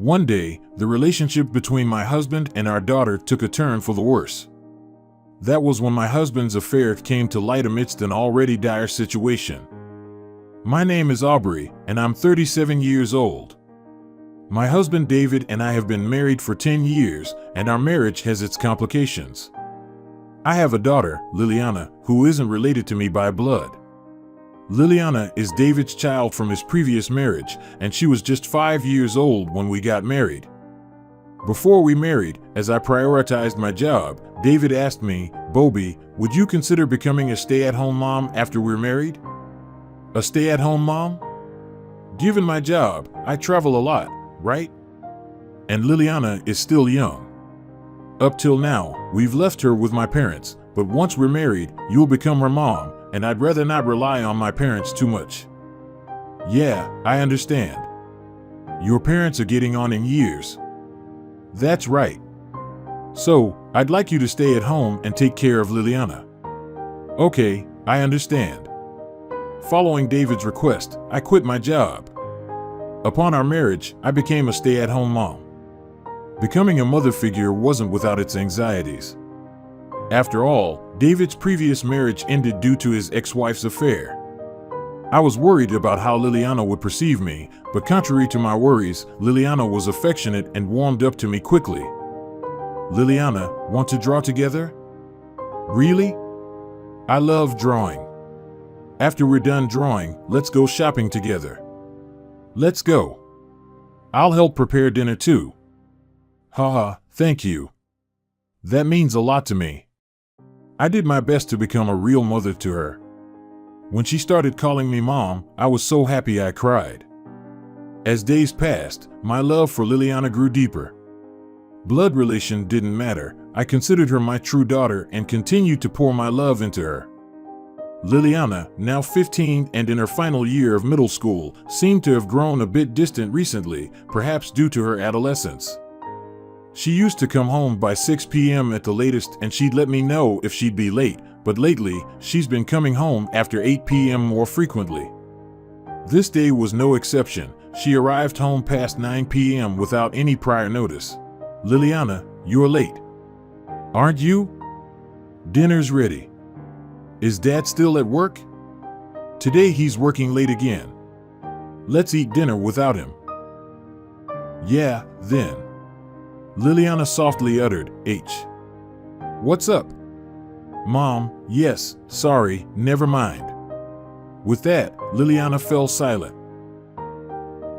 One day, the relationship between my husband and our daughter took a turn for the worse. That was when my husband's affair came to light amidst an already dire situation. My name is Aubrey, and I'm 37 years old. My husband David and I have been married for 10 years, and our marriage has its complications. I have a daughter, Liliana, who isn't related to me by blood. Liliana is David's child from his previous marriage, and she was just 5 years old when we got married. Before we married, as I prioritized my job, David asked me, "Bobby, would you consider becoming a stay-at-home mom after we're married?" A stay-at-home mom? Given my job, I travel a lot, right? And Liliana is still young. Up till now, we've left her with my parents, but once we're married, you'll become her mom, and I'd rather not rely on my parents too much. Yeah, I understand. Your parents are getting on in years. That's right. So, I'd like you to stay at home and take care of Liliana. Okay, I understand. Following David's request, I quit my job. Upon our marriage, I became a stay-at-home mom. Becoming a mother figure wasn't without its anxieties. After all, David's previous marriage ended due to his ex-wife's affair. I was worried about how Liliana would perceive me, but contrary to my worries, Liliana was affectionate and warmed up to me quickly. Liliana, want to draw together? Really? I love drawing. After we're done drawing, let's go shopping together. Let's go. I'll help prepare dinner too. Haha, thank you. That means a lot to me. I did my best to become a real mother to her. When she started calling me mom, I was so happy I cried. As days passed, my love for Liliana grew deeper. Blood relation didn't matter. I considered her my true daughter and continued to pour my love into her. Liliana, now 15 and in her final year of middle school, seemed to have grown a bit distant recently, perhaps due to her adolescence. She used to come home by 6 p.m. at the latest, and she'd let me know if she'd be late, but lately, she's been coming home after 8 p.m. more frequently. This day was no exception. She arrived home past 9 p.m. without any prior notice. Liliana, you're late. Aren't you? Dinner's ready. Is Dad still at work? Today he's working late again. Let's eat dinner without him. Yeah, then. Liliana softly uttered, H. What's up? Mom, yes, sorry, never mind. With that, Liliana fell silent.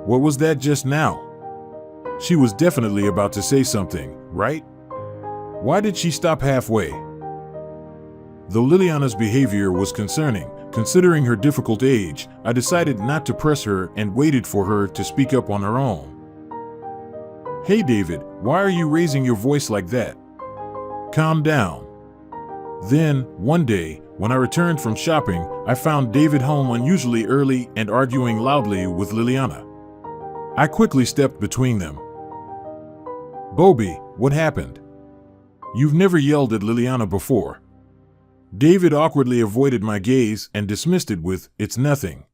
What was that just now? She was definitely about to say something, right? Why did she stop halfway? Though Liliana's behavior was concerning, considering her difficult age, I decided not to press her and waited for her to speak up on her own. Hey David, why are you raising your voice like that? Calm down. Then, one day, when I returned from shopping, I found David home unusually early and arguing loudly with Liliana. I quickly stepped between them. Bobby, what happened? You've never yelled at Liliana before. David awkwardly avoided my gaze and dismissed it with, It's nothing.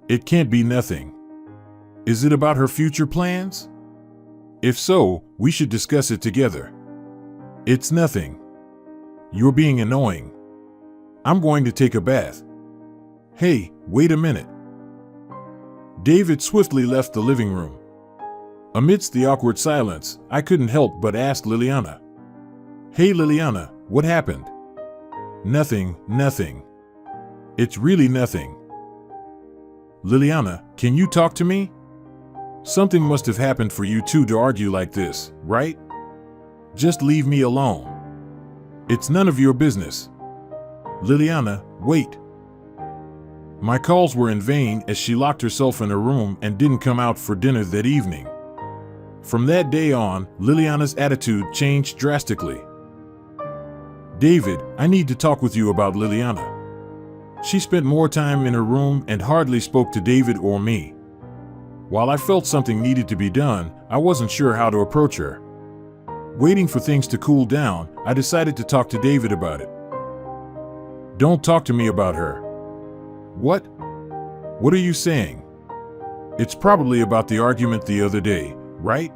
It can't be nothing. Is it about her future plans? If so, we should discuss it together. It's nothing. You're being annoying. I'm going to take a bath. Hey, wait a minute. David swiftly left the living room. Amidst the awkward silence, I couldn't help but ask Liliana. Hey Liliana, what happened? Nothing. It's really nothing. Liliana, can you talk to me? Something must have happened for you two to argue like this, right? Just leave me alone. It's none of your business. Liliana, wait. My calls were in vain as she locked herself in her room and didn't come out for dinner that evening. From that day on, Liliana's attitude changed drastically. David, I need to talk with you about Liliana. She spent more time in her room and hardly spoke to David or me. While I felt something needed to be done, I wasn't sure how to approach her. Waiting for things to cool down, I decided to talk to David about it. Don't talk to me about her. What? What are you saying? It's probably about the argument the other day, right?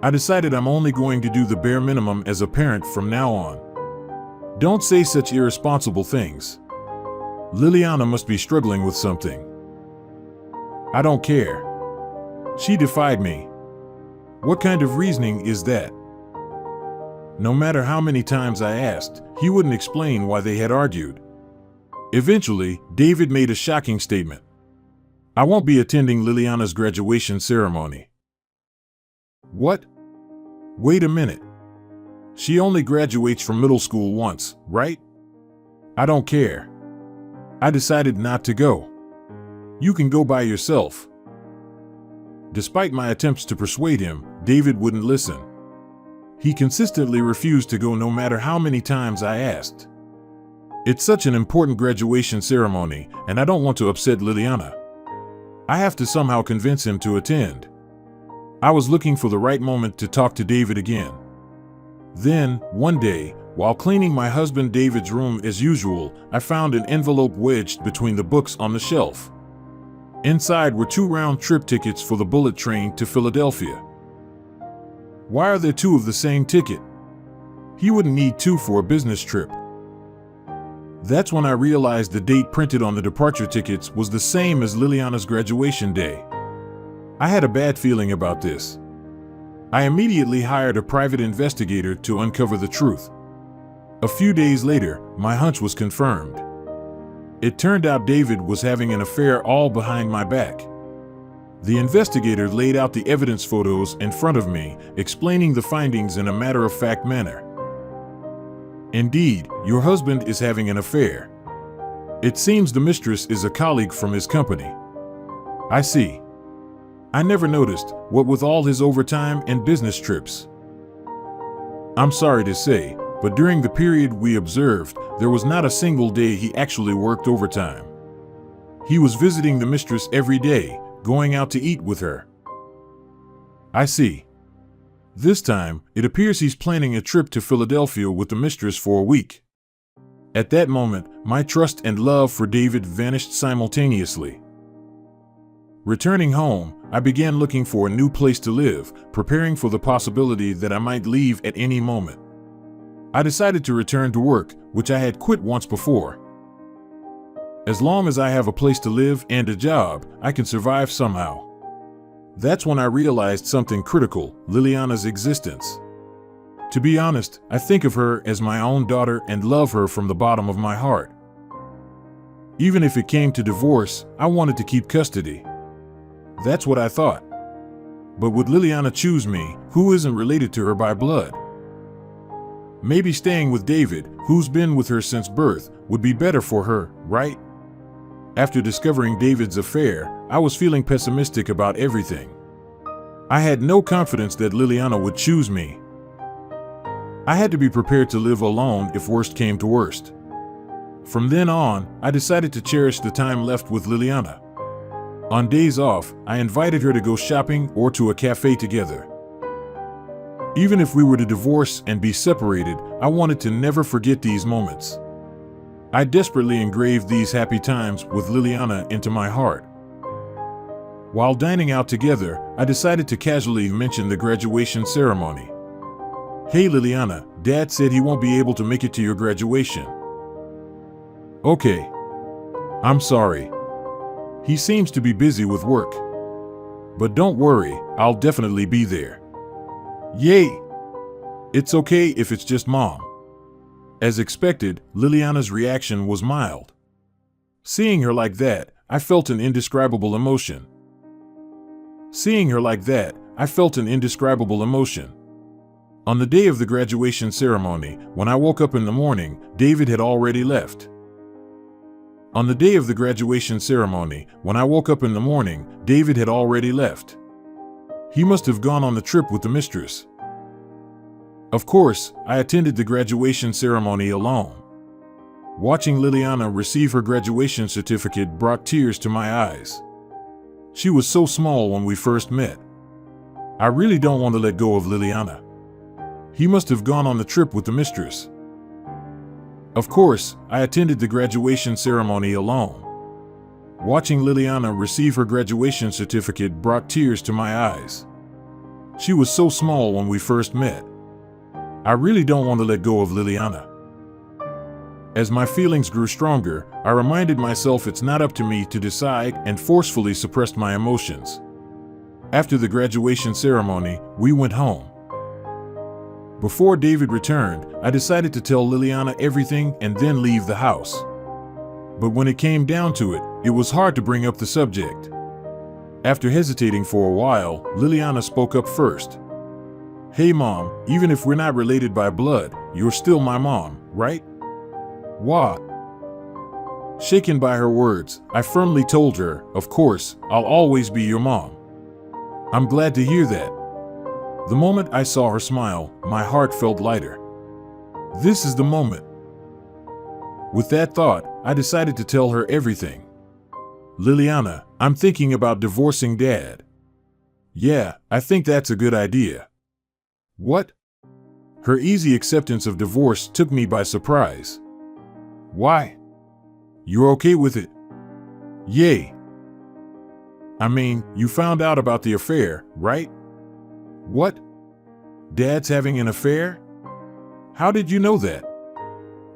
I decided I'm only going to do the bare minimum as a parent from now on. Don't say such irresponsible things. Liliana must be struggling with something. I don't care. She defied me. What kind of reasoning is that? No matter how many times I asked, he wouldn't explain why they had argued. Eventually, David made a shocking statement. I won't be attending Liliana's graduation ceremony. What? Wait a minute. She only graduates from middle school once, right? I don't care. I decided not to go. You can go by yourself. Despite my attempts to persuade him, David wouldn't listen. He consistently refused to go no matter how many times I asked. It's such an important graduation ceremony, and I don't want to upset Liliana. I have to somehow convince him to attend. I was looking for the right moment to talk to David again. Then, one day, while cleaning my husband David's room as usual, I found an envelope wedged between the books on the shelf. Inside were 2 round-trip tickets for the bullet train to Philadelphia. Why are there 2 of the same ticket? He wouldn't need 2 for a business trip. That's when I realized the date printed on the departure tickets was the same as Liliana's graduation day. I had a bad feeling about this. I immediately hired a private investigator to uncover the truth. A few days later, my hunch was confirmed. It turned out David was having an affair all behind my back. The investigator laid out the evidence photos in front of me, explaining the findings in a matter-of-fact manner. Indeed, your husband is having an affair. It seems the mistress is a colleague from his company. I see. I never noticed, what with all his overtime and business trips. I'm sorry to say, but during the period we observed, there was not a single day he actually worked overtime. He was visiting the mistress every day, going out to eat with her. I see. This time, it appears he's planning a trip to Philadelphia with the mistress for a week. At that moment, my trust and love for David vanished simultaneously. Returning home, I began looking for a new place to live, preparing for the possibility that I might leave at any moment. I decided to return to work, which I had quit once before. As long as I have a place to live and a job, I can survive somehow. That's when I realized something critical, Liliana's existence. To be honest, I think of her as my own daughter and love her from the bottom of my heart. Even if it came to divorce, I wanted to keep custody. That's what I thought. But would Liliana choose me, who isn't related to her by blood? Maybe staying with David, who's been with her since birth, would be better for her, right? After discovering David's affair, I was feeling pessimistic about everything. I had no confidence that Liliana would choose me. I had to be prepared to live alone if worst came to worst. From then on, I decided to cherish the time left with Liliana. On days off, I invited her to go shopping or to a cafe together. Even if we were to divorce and be separated, I wanted to never forget these moments. I desperately engraved these happy times with Liliana into my heart. While dining out together, I decided to casually mention the graduation ceremony. Hey Liliana, Dad said he won't be able to make it to your graduation. Okay. I'm sorry. He seems to be busy with work. But don't worry, I'll definitely be there. Yay! It's okay if it's just Mom. As expected, Liliana's reaction was mild. Seeing her like that, I felt an indescribable emotion. On the day of the graduation ceremony, when I woke up in the morning, David had already left. He must have gone on the trip with the mistress. Of course, I attended the graduation ceremony alone. Watching Liliana receive her graduation certificate brought tears to my eyes. She was so small when we first met. I really don't want to let go of Liliana. He must have gone on the trip with the mistress. Of course, I attended the graduation ceremony alone. Watching Liliana receive her graduation certificate brought tears to my eyes. She was so small when we first met. I really don't want to let go of Liliana. As my feelings grew stronger, I reminded myself it's not up to me to decide and forcefully suppressed my emotions. After the graduation ceremony, we went home. Before David returned, I decided to tell Liliana everything and then leave the house. But when it came down to it, it was hard to bring up the subject. After hesitating for a while, Liliana spoke up first. "Hey Mom, even if we're not related by blood, you're still my mom, right?" "What?" Shaken by her words, I firmly told her, "Of course, I'll always be your mom." "I'm glad to hear that." The moment I saw her smile, my heart felt lighter. This is the moment. With that thought, I decided to tell her everything. "Liliana, I'm thinking about divorcing Dad." "Yeah, I think that's a good idea." "What?" Her easy acceptance of divorce took me by surprise. "Why? You're okay with it?" "Yay." "I mean, you found out about the affair, right?" "What? Dad's having an affair? How did you know that?"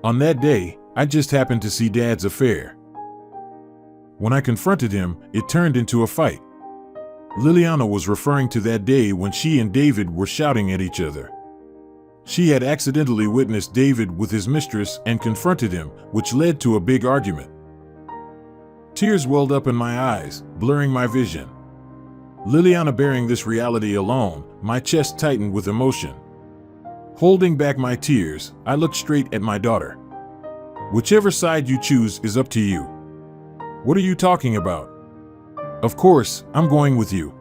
"On that day, I just happened to see Dad's affair." When I confronted him, it turned into a fight. Liliana was referring to that day when she and David were shouting at each other. She had accidentally witnessed David with his mistress and confronted him, which led to a big argument. Tears welled up in my eyes, blurring my vision. Liliana bearing this reality alone, my chest tightened with emotion. Holding back my tears, I looked straight at my daughter. "Whichever side you choose is up to you." "What are you talking about?" "Of course, I'm going with you."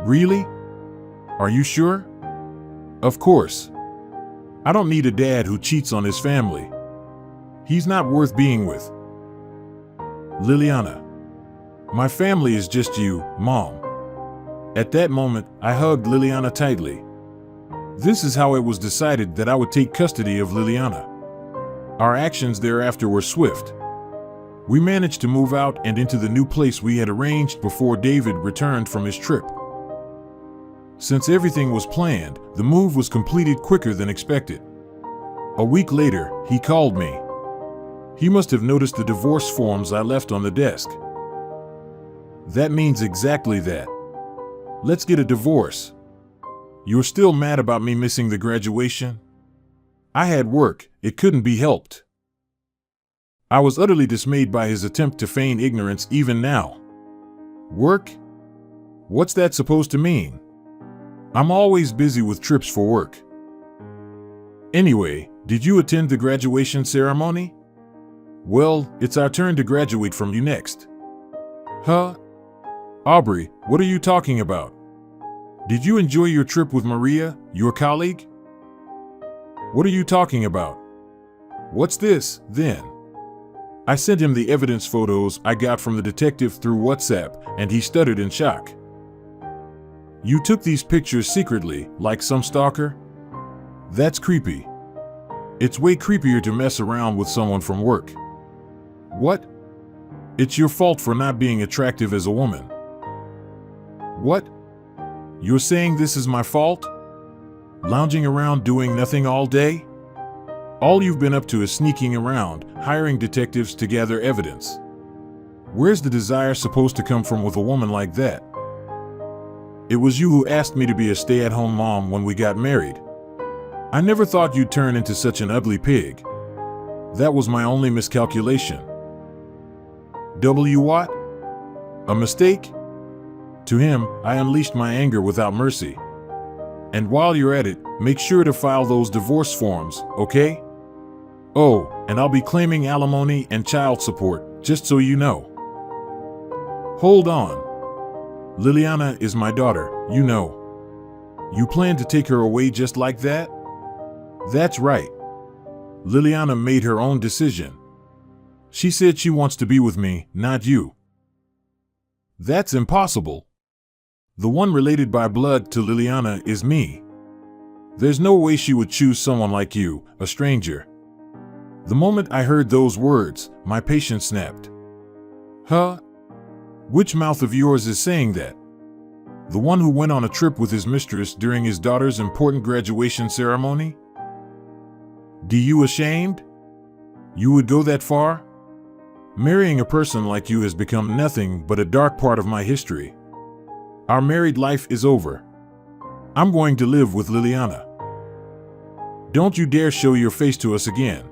"Really? Are you sure?" "Of course. I don't need a dad who cheats on his family. He's not worth being with." "Liliana, my family is just you, Mom." At that moment, I hugged Liliana tightly. This is how it was decided that I would take custody of Liliana. Our actions thereafter were swift. We managed to move out and into the new place we had arranged before David returned from his trip. Since everything was planned, the move was completed quicker than expected. A week later, he called me. He must have noticed the divorce forms I left on the desk. "That means exactly that. Let's get a divorce. You're still mad about me missing the graduation?" I had work, it couldn't be helped. I was utterly dismayed by his attempt to feign ignorance even now. "Work? What's that supposed to mean? I'm always busy with trips for work." "Anyway, did you attend the graduation ceremony?" "Well, it's our turn to graduate from you next." "Huh? Aubrey, what are you talking about? Did you enjoy your trip with Maria, your colleague?" "What are you talking about? What's this, then?" I sent him the evidence photos I got from the detective through WhatsApp, and he stuttered in shock. "You took these pictures secretly, like some stalker? That's creepy. It's way creepier to mess around with someone from work." "What? It's your fault for not being attractive as a woman." "What? You're saying this is my fault? Lounging around doing nothing all day? All you've been up to is sneaking around, hiring detectives to gather evidence. Where's the desire supposed to come from with a woman like that? It was you who asked me to be a stay-at-home mom when we got married. I never thought you'd turn into such an ugly pig. That was my only miscalculation." What? A mistake? To him, I unleashed my anger without mercy. "And while you're at it, make sure to file those divorce forms, okay? Oh, and I'll be claiming alimony and child support, just so you know." "Hold on. Liliana is my daughter, you know. You plan to take her away just like that?" "That's right. Liliana made her own decision. She said she wants to be with me, not you." "That's impossible. The one related by blood to Liliana is me. There's no way she would choose someone like you, a stranger." The moment I heard those words, my patience snapped. "Huh? Which mouth of yours is saying that? The one who went on a trip with his mistress during his daughter's important graduation ceremony? Do you ashamed? You would go that far? Marrying a person like you has become nothing but a dark part of my history. Our married life is over. I'm going to live with Liliana. Don't you dare show your face to us again.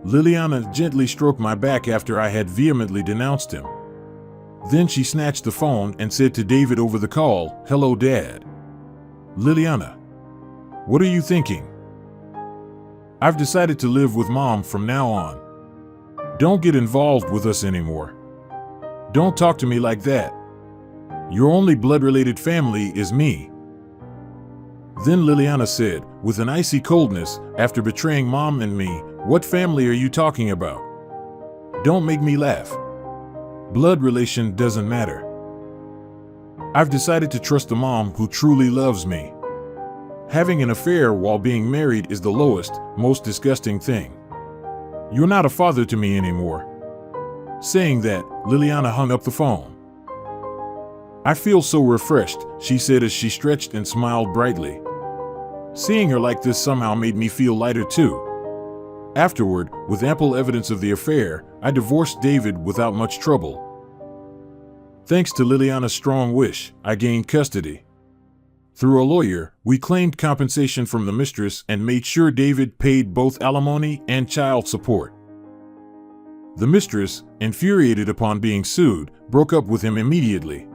Liliana gently stroked my back after I had vehemently denounced him. Then she snatched the phone and said to David over the call, "Hello, Dad." "Liliana, what are you thinking?" "I've decided to live with Mom from now on. Don't get involved with us anymore. Don't talk to me like that. Your only blood-related family is me." Then Liliana said, with an icy coldness, after betraying Mom and me, "What family are you talking about? Don't make me laugh. Blood relation doesn't matter. I've decided to trust the mom who truly loves me. Having an affair while being married is the lowest, most disgusting thing. You're not a father to me anymore." Saying that, Liliana hung up the phone. "I feel so refreshed," she said as she stretched and smiled brightly. Seeing her like this somehow made me feel lighter too. Afterward, with ample evidence of the affair, I divorced David without much trouble. Thanks to Liliana's strong wish, I gained custody. Through a lawyer, we claimed compensation from the mistress and made sure David paid both alimony and child support. The mistress, infuriated upon being sued, broke up with him immediately.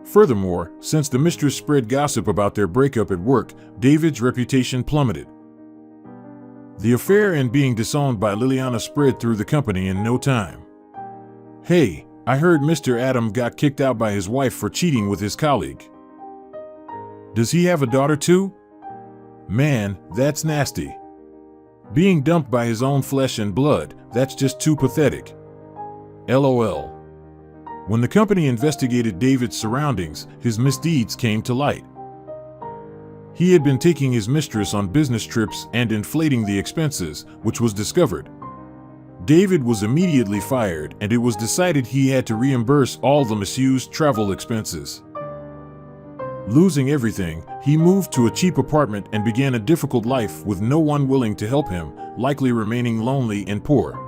Furthermore, since the mistress spread gossip about their breakup at work, David's reputation plummeted. The affair and being disowned by Liliana spread through the company in no time. "Hey, I heard Mr. Adam got kicked out by his wife for cheating with his colleague. Does he have a daughter too? Man, that's nasty. Being dumped by his own flesh and blood, that's just too pathetic. LOL." When the company investigated David's surroundings, his misdeeds came to light. He had been taking his mistress on business trips and inflating the expenses, which was discovered. David was immediately fired, and it was decided he had to reimburse all the misused travel expenses. Losing everything, he moved to a cheap apartment and began a difficult life with no one willing to help him, likely remaining lonely and poor.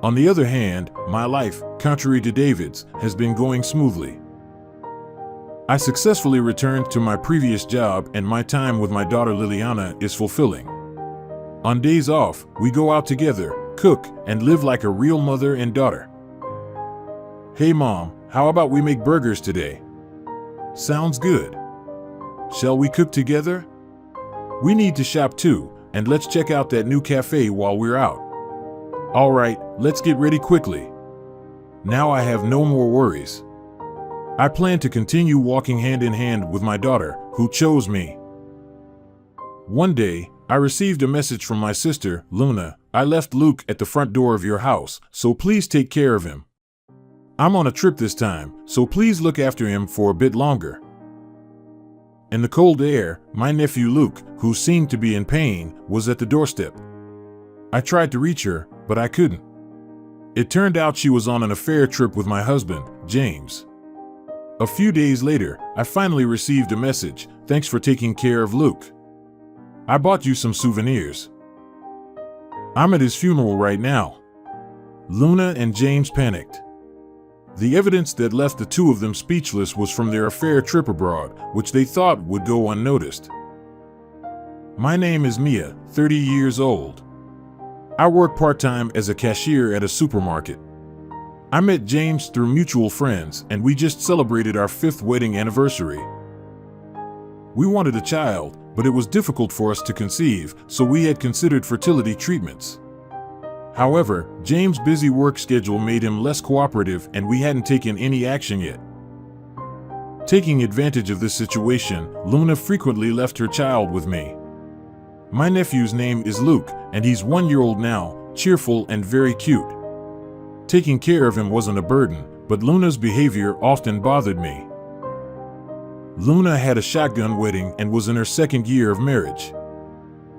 On the other hand, my life, contrary to David's, has been going smoothly. I successfully returned to my previous job, and my time with my daughter Liliana is fulfilling. On days off, we go out together, cook, and live like a real mother and daughter. "Hey Mom, how about we make burgers today?" "Sounds good. Shall we cook together? We need to shop too, and let's check out that new cafe while we're out." "All right, let's get ready quickly. Now I have no more worries. I plan to continue walking hand in hand with my daughter, who chose me." One day, I received a message from my sister, Luna. "I left Luke at the front door of your house, so please take care of him. I'm on a trip this time, so please look after him for a bit longer." In the cold air, my nephew Luke, who seemed to be in pain, was at the doorstep. I tried to reach her, but I couldn't. It turned out she was on an affair trip with my husband, James. A few days later, I finally received a message, "Thanks for taking care of Luke. I bought you some souvenirs." I'm at his funeral right now. Luna and James panicked. The evidence that left the two of them speechless was from their affair trip abroad, which they thought would go unnoticed. My name is Mia, 30 years old. I work part-time as a cashier at a supermarket. I met James through mutual friends, and we just celebrated our 5th wedding anniversary. We wanted a child, but it was difficult for us to conceive, so we had considered fertility treatments. However, James' busy work schedule made him less cooperative, and we hadn't taken any action yet. Taking advantage of this situation, Luna frequently left her child with me. My nephew's name is Luke, and he's 1 year old now, cheerful and very cute. Taking care of him wasn't a burden, but Luna's behavior often bothered me. Luna had a shotgun wedding and was in her 2nd year of marriage.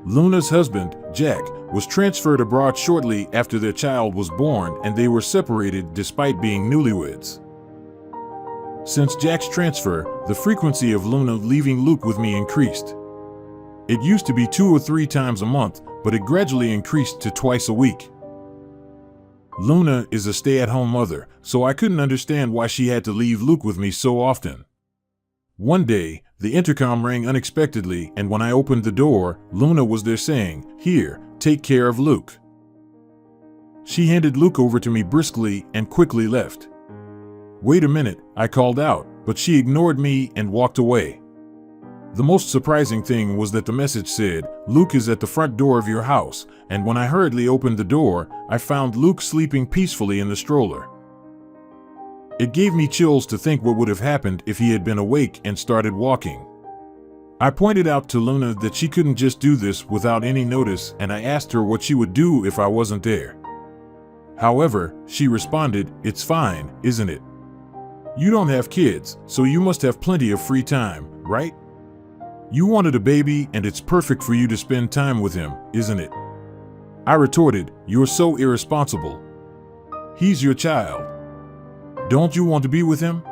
Luna's husband, Jack, was transferred abroad shortly after their child was born, and they were separated despite being newlyweds. Since Jack's transfer, the frequency of Luna leaving Luke with me increased. It used to be 2 or 3 times a month, but it gradually increased to twice a week. Luna is a stay-at-home mother, so I couldn't understand why she had to leave Luke with me so often. One day, the intercom rang unexpectedly, and when I opened the door, Luna was there saying, "Here, take care of Luke." She handed Luke over to me briskly and quickly left. "Wait a minute," I called out, but she ignored me and walked away. The most surprising thing was that the message said, "Luke is at the front door of your house," and when I hurriedly opened the door, I found Luke sleeping peacefully in the stroller. It gave me chills to think what would have happened if he had been awake and started walking. I pointed out to Luna that she couldn't just do this without any notice, and I asked her what she would do if I wasn't there. However, she responded, "It's fine, isn't it? You don't have kids, so you must have plenty of free time, right? You wanted a baby and it's perfect for you to spend time with him, isn't it?" I retorted, "You're so irresponsible. He's your child. Don't you want to be with him?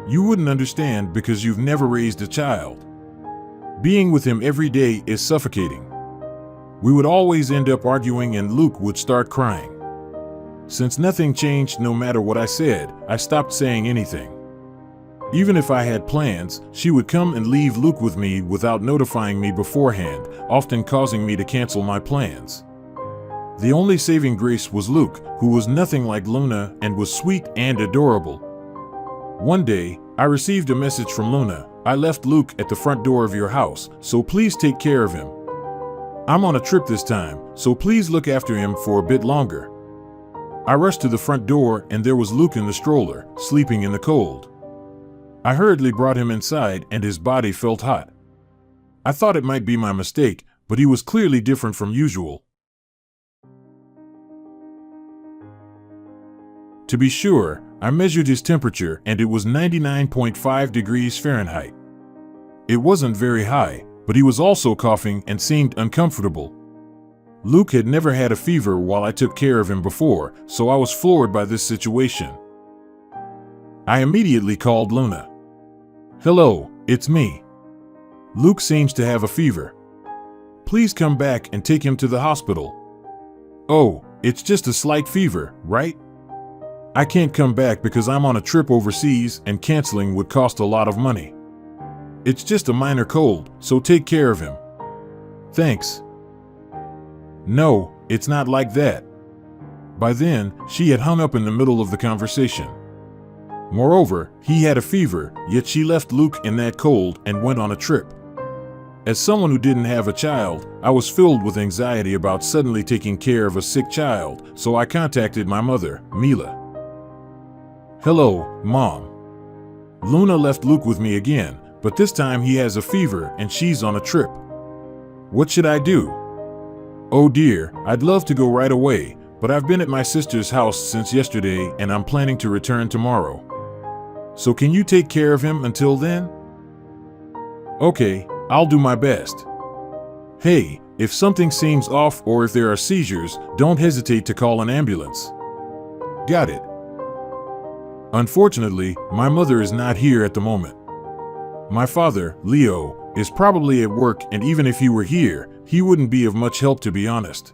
You wouldn't understand because you've never raised a child. Being with him every day is suffocating." We would always end up arguing and Luke would start crying. Since nothing changed no matter what I said, I stopped saying anything. Even if I had plans, she would come and leave Luke with me without notifying me beforehand, often causing me to cancel my plans. The only saving grace was Luke, who was nothing like Luna and was sweet and adorable. One day, I received a message from Luna, "I left Luke at the front door of your house, so please take care of him. I'm on a trip this time, so please look after him for a bit longer." I rushed to the front door and there was Luke in the stroller, sleeping in the cold. I hurriedly brought him inside and his body felt hot. I thought it might be my mistake, but he was clearly different from usual. To be sure, I measured his temperature and it was 99.5 degrees Fahrenheit. It wasn't very high, but he was also coughing and seemed uncomfortable. Luke had never had a fever while I took care of him before, so I was floored by this situation. I immediately called Luna. "Hello, it's me. Luke seems to have a fever. Please come back and take him to the hospital." "Oh, it's just a slight fever, right? I can't come back because I'm on a trip overseas and canceling would cost a lot of money. It's just a minor cold, so take care of him. Thanks." No, it's not like that. By then, she had hung up in the middle of the conversation. Moreover, he had a fever, yet she left Luke in that cold and went on a trip. As someone who didn't have a child, I was filled with anxiety about suddenly taking care of a sick child, so I contacted my mother, Mila. "Hello, Mom. Luna left Luke with me again, but this time he has a fever and she's on a trip. What should I do?" "Oh dear, I'd love to go right away, but I've been at my sister's house since yesterday and I'm planning to return tomorrow. So can you take care of him until then?" "Okay, I'll do my best. Hey, if something seems off or if there are seizures, don't hesitate to call an ambulance." "Got it." Unfortunately, my mother is not here at the moment. My father, Leo, is probably at work, and even if he were here, he wouldn't be of much help, to be honest.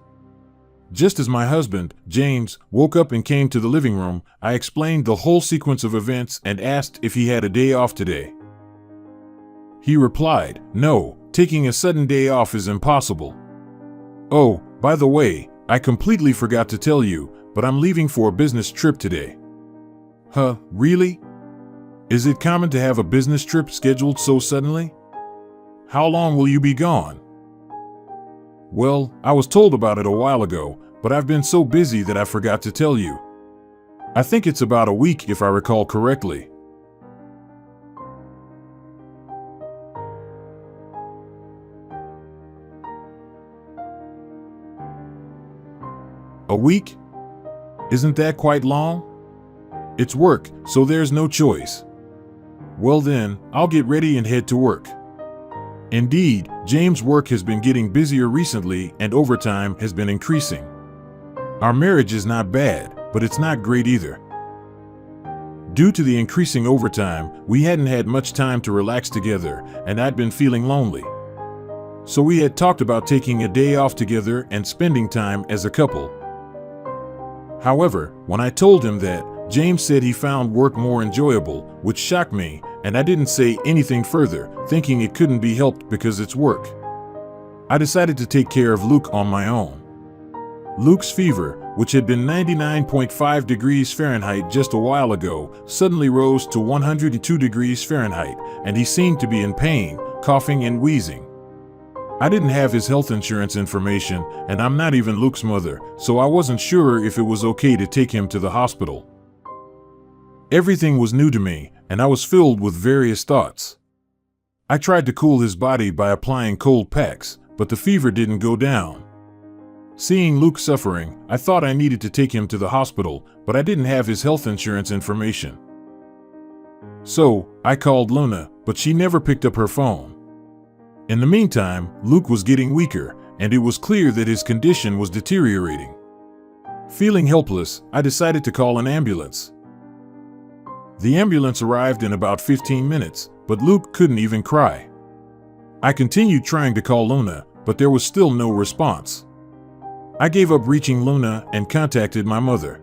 Just as my husband, James, woke up and came to the living room, I explained the whole sequence of events and asked if he had a day off today. He replied, "No, taking a sudden day off is impossible. Oh, by the way, I completely forgot to tell you, but I'm leaving for a business trip today." "Huh, really? Is it common to have a business trip scheduled so suddenly? How long will you be gone?" "Well, I was told about it a while ago, but I've been so busy that I forgot to tell you. I think it's about a week if I recall correctly." A week? Isn't that quite long? It's work, so there's no choice. Well then, I'll get ready and head to work. Indeed, James' work has been getting busier recently and overtime has been increasing. Our marriage is not bad, but it's not great either. Due to the increasing overtime, we hadn't had much time to relax together, and I'd been feeling lonely. So we had talked about taking a day off together and spending time as a couple. However, when I told him that, James said he found work more enjoyable, which shocked me, and I didn't say anything further, thinking it couldn't be helped because it's work. I decided to take care of Luke on my own. Luke's fever, which had been 99.5 degrees Fahrenheit just a while ago, suddenly rose to 102 degrees Fahrenheit, and he seemed to be in pain, coughing and wheezing. I didn't have his health insurance information, and I'm not even Luke's mother, so I wasn't sure if it was okay to take him to the hospital. Everything was new to me, and I was filled with various thoughts. I tried to cool his body by applying cold packs, but the fever didn't go down. Seeing Luke suffering, I thought I needed to take him to the hospital, but I didn't have his health insurance information. So, I called Luna, but she never picked up her phone. In the meantime, Luke was getting weaker, and it was clear that his condition was deteriorating. Feeling helpless, I decided to call an ambulance. The ambulance arrived in about 15 minutes, but Luke couldn't even cry. I continued trying to call Luna, but there was still no response. I gave up reaching Luna and contacted my mother.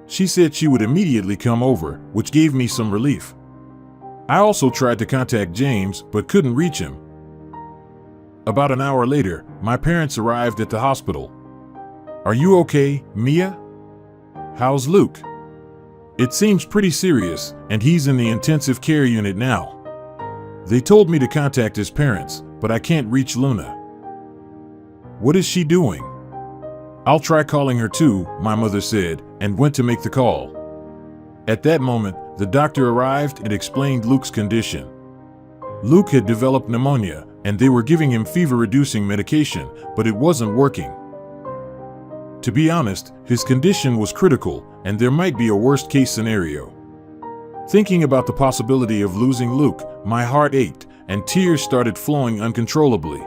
She said she would immediately come over, which gave me some relief. I also tried to contact James, but couldn't reach him. About an hour later, my parents arrived at the hospital. "Are you okay, Mia? How's Luke?" "It seems pretty serious, and he's in the intensive care unit now. They told me to contact his parents, but I can't reach Luna." "What is she doing?" "I'll try calling her too," my mother said, and went to make the call. At that moment, the doctor arrived and explained Luke's condition. Luke had developed pneumonia, and they were giving him fever-reducing medication, but it wasn't working. To be honest, his condition was critical, and there might be a worst-case scenario. Thinking about the possibility of losing Luke, my heart ached, and tears started flowing uncontrollably.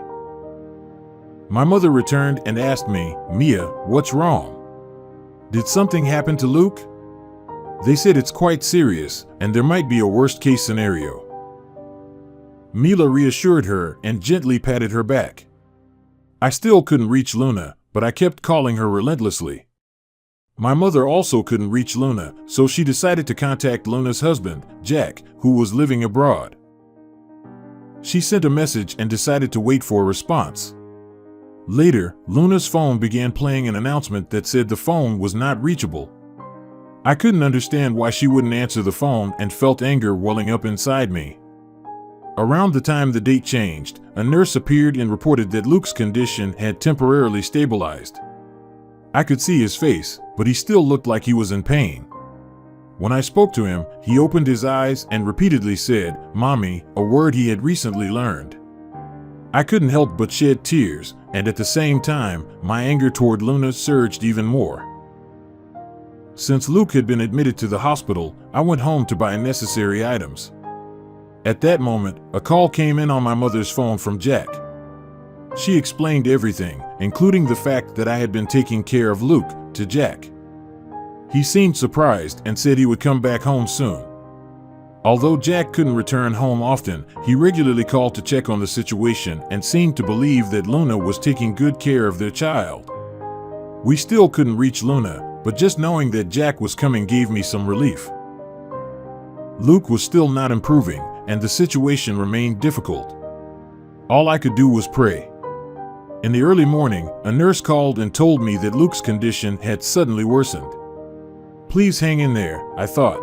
My mother returned and asked me, "Mia, what's wrong? Did something happen to Luke?" They said it's quite serious, and there might be a worst-case scenario. Mila reassured her and gently patted her back. I still couldn't reach Luna, but I kept calling her relentlessly. My mother also couldn't reach Luna, so she decided to contact Luna's husband, Jack, who was living abroad. She sent a message and decided to wait for a response. Later, Luna's phone began playing an announcement that said the phone was not reachable. I couldn't understand why she wouldn't answer the phone and felt anger welling up inside me. Around the time the date changed, a nurse appeared and reported that Luke's condition had temporarily stabilized. I could see his face, but he still looked like he was in pain. When I spoke to him, he opened his eyes and repeatedly said, "Mommy," a word he had recently learned. I couldn't help but shed tears, and at the same time, my anger toward Luna surged even more. Since Luke had been admitted to the hospital, I went home to buy necessary items. At that moment, a call came in on my mother's phone from Jack. She explained everything, including the fact that I had been taking care of Luke, to Jack. He seemed surprised and said he would come back home soon. Although Jack couldn't return home often, he regularly called to check on the situation and seemed to believe that Luna was taking good care of their child. We still couldn't reach Luna, but just knowing that Jack was coming gave me some relief. Luke was still not improving, and the situation remained difficult. All I could do was pray. In the early morning, a nurse called and told me that Luke's condition had suddenly worsened. Please hang in there, I thought.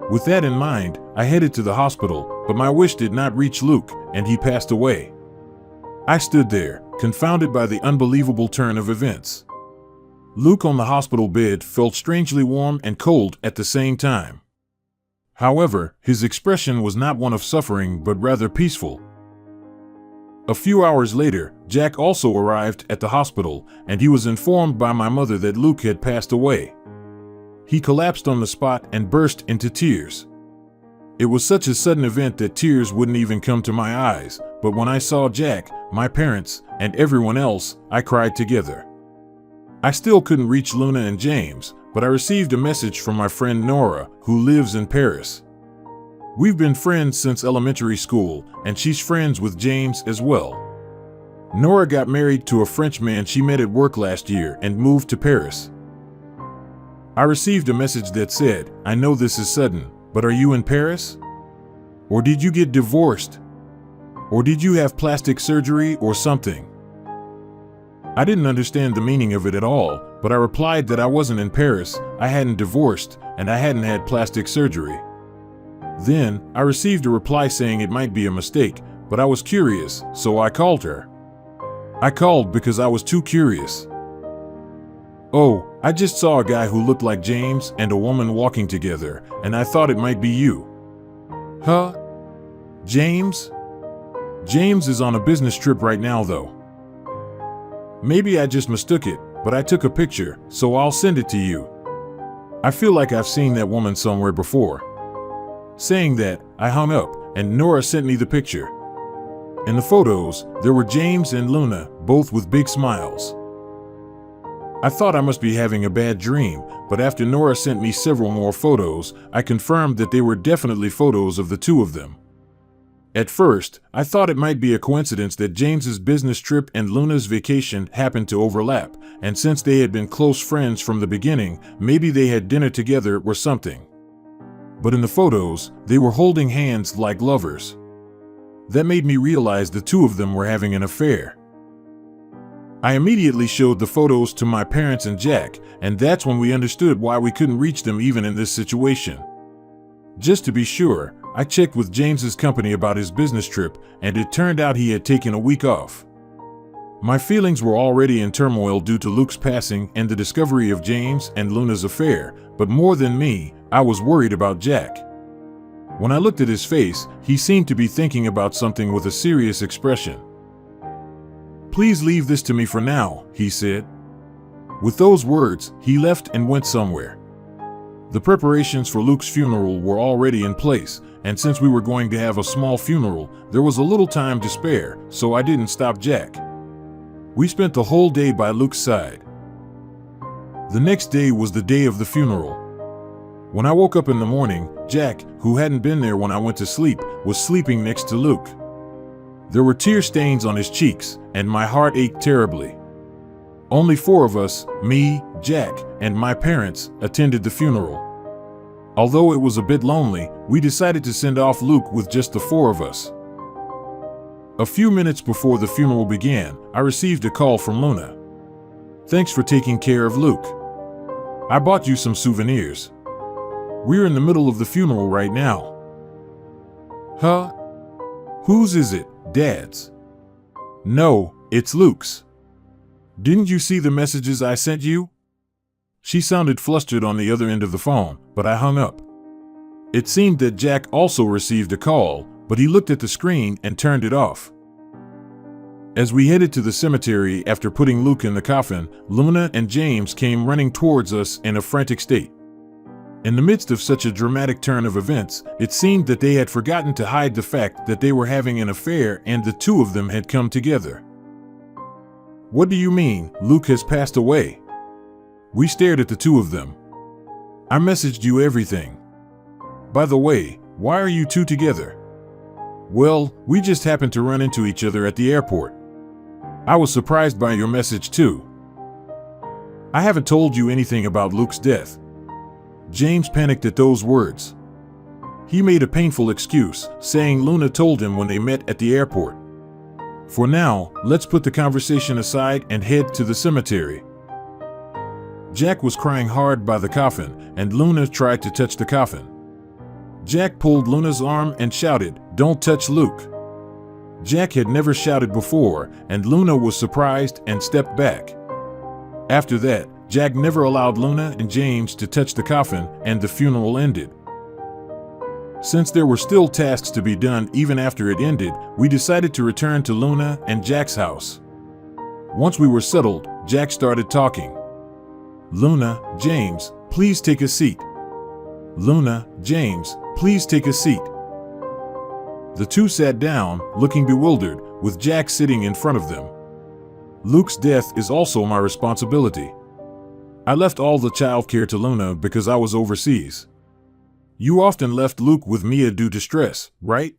With that in mind, I headed to the hospital, but my wish did not reach Luke, and he passed away. I stood there, confounded by the unbelievable turn of events. Luke on the hospital bed felt strangely warm and cold at the same time. However, his expression was not one of suffering but rather peaceful. A few hours later, Jack also arrived at the hospital, and he was informed by my mother that Luke had passed away. He collapsed on the spot and burst into tears. It was such a sudden event that tears wouldn't even come to my eyes, but when I saw Jack, my parents, and everyone else, I cried together. I still couldn't reach Luna and James, but I received a message from my friend Nora, who lives in Paris. We've been friends since elementary school, and she's friends with James as well. Nora got married to a French man she met at work last year and moved to Paris. I received a message that said, "I know this is sudden, but are you in Paris? Or did you get divorced? Or did you have plastic surgery or something?" I didn't understand the meaning of it at all, but I replied that I wasn't in Paris, I hadn't divorced, and I hadn't had plastic surgery. Then, I received a reply saying it might be a mistake, but I was curious, so I called her. I called because I was too curious. "Oh, I just saw a guy who looked like James and a woman walking together, and I thought it might be you." "Huh? James?" "James is on a business trip right now, though. Maybe I just mistook it, but I took a picture, so I'll send it to you. I feel like I've seen that woman somewhere before." Saying that, I hung up, and Nora sent me the picture. In the photos, there were James and Luna, both with big smiles. I thought I must be having a bad dream, but after Nora sent me several more photos, I confirmed that they were definitely photos of the two of them. At first, I thought it might be a coincidence that James's business trip and Luna's vacation happened to overlap, and since they had been close friends from the beginning, maybe they had dinner together or something. But in the photos, they were holding hands like lovers. That made me realize the two of them were having an affair. I immediately showed the photos to my parents and Jack, and that's when we understood why we couldn't reach them even in this situation. Just to be sure, I checked with James's company about his business trip, and it turned out he had taken a week off. My feelings were already in turmoil due to Luke's passing and the discovery of James and Luna's affair, but more than me, I was worried about Jack. When I looked at his face, he seemed to be thinking about something with a serious expression. "Please leave this to me for now," he said. With those words, he left and went somewhere. The preparations for Luke's funeral were already in place, and since we were going to have a small funeral, there was a little time to spare, so I didn't stop Jack. We spent the whole day by Luke's side. The next day was the day of the funeral. When I woke up in the morning, Jack, who hadn't been there when I went to sleep, was sleeping next to Luke. There were tear stains on his cheeks, and my heart ached terribly. Only 4 of us, me, Jack, and my parents, attended the funeral. Although it was a bit lonely, we decided to send off Luke with just the 4 of us. A few minutes before the funeral began, I received a call from Luna. "Thanks for taking care of Luke. I bought you some souvenirs. We're in the middle of the funeral right now." "Huh? Whose is it, Dad's?" "No, it's Luke's. Didn't you see the messages I sent you?" She sounded flustered on the other end of the phone, but I hung up. It seemed that Jack also received a call, but he looked at the screen and turned it off. As we headed to the cemetery after putting Luke in the coffin, Luna and James came running towards us in a frantic state. In the midst of such a dramatic turn of events, it seemed that they had forgotten to hide the fact that they were having an affair and the two of them had come together. "What do you mean, Luke has passed away?" We stared at the two of them. "I messaged you everything. By the way, why are you two together?" "Well, we just happened to run into each other at the airport. I was surprised by your message too." "I haven't told you anything about Luke's death." James panicked at those words. He made a painful excuse, saying Luna told him when they met at the airport. "For now, let's put the conversation aside and head to the cemetery." Jack was crying hard by the coffin, and Luna tried to touch the coffin. Jack pulled Luna's arm and shouted, "Don't touch Luke." Jack had never shouted before, and Luna was surprised and stepped back. After that, Jack never allowed Luna and James to touch the coffin, and the funeral ended. Since there were still tasks to be done even after it ended, we decided to return to Luna and Jack's house. Once we were settled, Jack started talking. "Luna, James, please take a seat. Luna, James, please take a seat." The two sat down, looking bewildered, with Jack sitting in front of them. "Luke's death is also my responsibility. I left all the childcare to Luna because I was overseas. You often left Luke with Mia due to stress, right?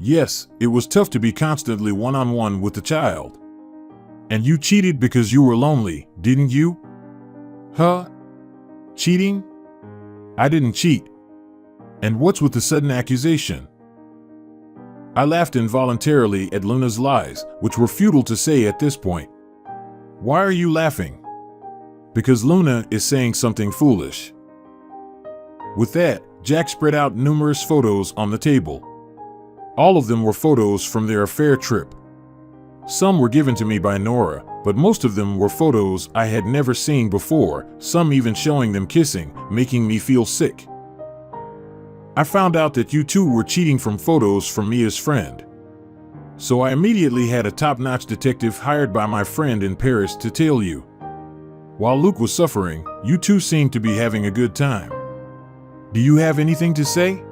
Yes, it was tough to be constantly one-on-one with the child. And you cheated because you were lonely, didn't you? Huh? Cheating? I didn't cheat. And what's with the sudden accusation? I laughed involuntarily at Luna's lies, which were futile to say at this point. Why are you laughing? Because Luna is saying something foolish. With that, Jack spread out numerous photos on the table. All of them were photos from their affair trip. Some were given to me by Nora, but most of them were photos I had never seen before, some even showing them kissing, making me feel sick. I found out that you two were cheating from photos from Mia's friend. So I immediately had a top-notch detective hired by my friend in Paris to tail you. While Luke was suffering, you two seemed to be having a good time. Do you have anything to say?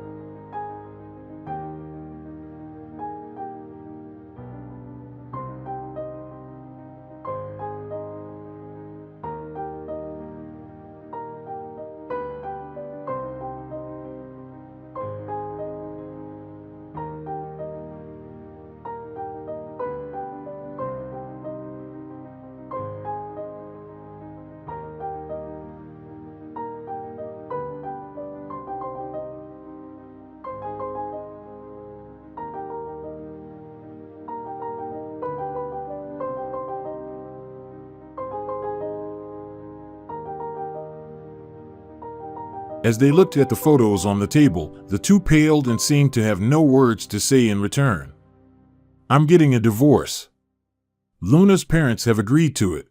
As they looked at the photos on the table, the two paled and seemed to have no words to say in return. I'm getting a divorce. Luna's parents have agreed to it.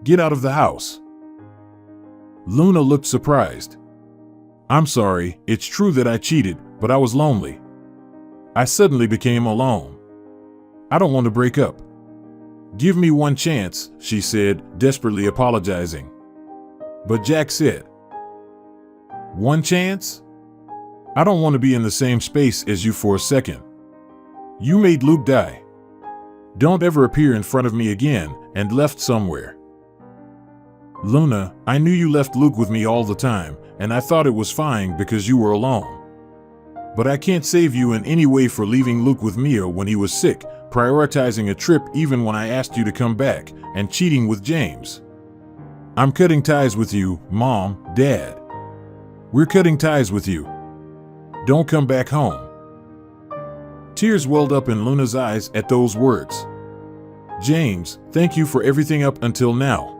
Get out of the house. Luna looked surprised. I'm sorry, it's true that I cheated, but I was lonely. I suddenly became alone. I don't want to break up. Give me one chance, she said, desperately apologizing. But Jack said, one chance? I don't want to be in the same space as you for a second. You made Luke die. Don't ever appear in front of me again, and left somewhere. Luna, I knew you left Luke with me all the time, and I thought it was fine because you were alone. But I can't save you in any way for leaving Luke with Mia when he was sick, prioritizing a trip even when I asked you to come back, and cheating with James. I'm cutting ties with you, Mom, Dad. We're cutting ties with you. Don't come back home. Tears welled up in Luna's eyes at those words. James, thank you for everything up until now.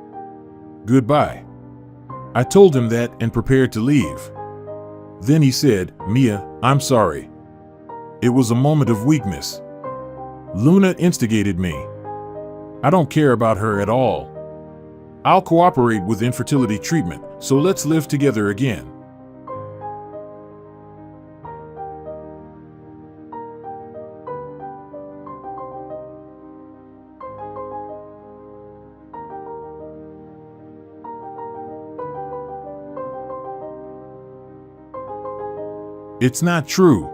Goodbye. I told him that and prepared to leave. Then he said, Mia, I'm sorry. It was a moment of weakness. Luna instigated me. I don't care about her at all. I'll cooperate with infertility treatment, so let's live together again. It's not true.